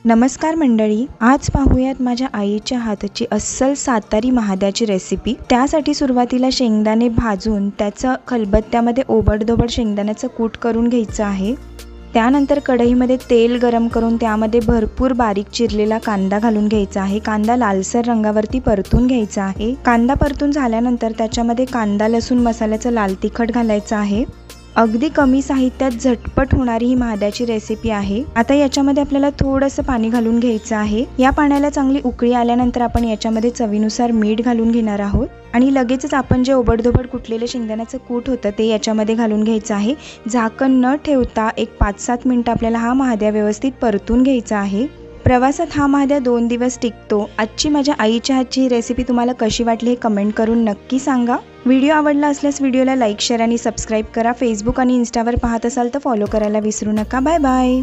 नमस्कार मंडळी, आज पाहूयात माझ्या आईच्या हाताची अस्सल सातारी महाद्याची रेसिपी। त्यासाठी सुरुवातीला शेंगदाणे भाजून त्याचं खलबत्त्यामध्ये ओबडधोबड शेंगदाण्याचं कूट करून घ्यायचं आहे। त्यानंतर कढईमध्ये तेल गरम करून त्यामध्ये भरपूर बारीक चिरलेला कांदा घालून घ्यायचा आहे। कांदा लालसर रंगावरती परतून घ्यायचा आहे। कांदा परतून झाल्यानंतर त्याच्यामध्ये कांदा लसूण मसाल्याचं लाल तिखट घालायचं आहे। अगदी कमी साहित्यात झटपट होणारी ही महाद्याची रेसिपी आहे। आता याच्यामध्ये आपल्याला थोडंसं पाणी घालून घ्यायचं आहे। या पाण्याला चांगली उकळी आल्यानंतर आपण याच्यामध्ये चवीनुसार मीठ घालून घेणार आहोत आणि लगेचच आपण जे ओबडधोबड कुटलेले शेंगदाण्याचं कूट होतं ते याच्यामध्ये घालून घ्यायचं आहे। झाकण न ठेवता एक 5-7 मिनिटं आपल्याला हा महाद्या व्यवस्थित परतून घ्यायचा आहे। प्रवासात हा महाद्या 2 दिवस टिकतो। आजची माझ्या आईच्या हातची रेसिपी तुम्हाला कशी वाटली हे कमेंट करून नक्की सांगा। व्हिडिओ आवडला असल्यास व्हिडिओला लाईक, शेअर आणि सबस्क्राईब करा। फेसबुक आणि इंस्टावर पाहत असाल तर फॉलो करायला विसरू नका। Bye bye.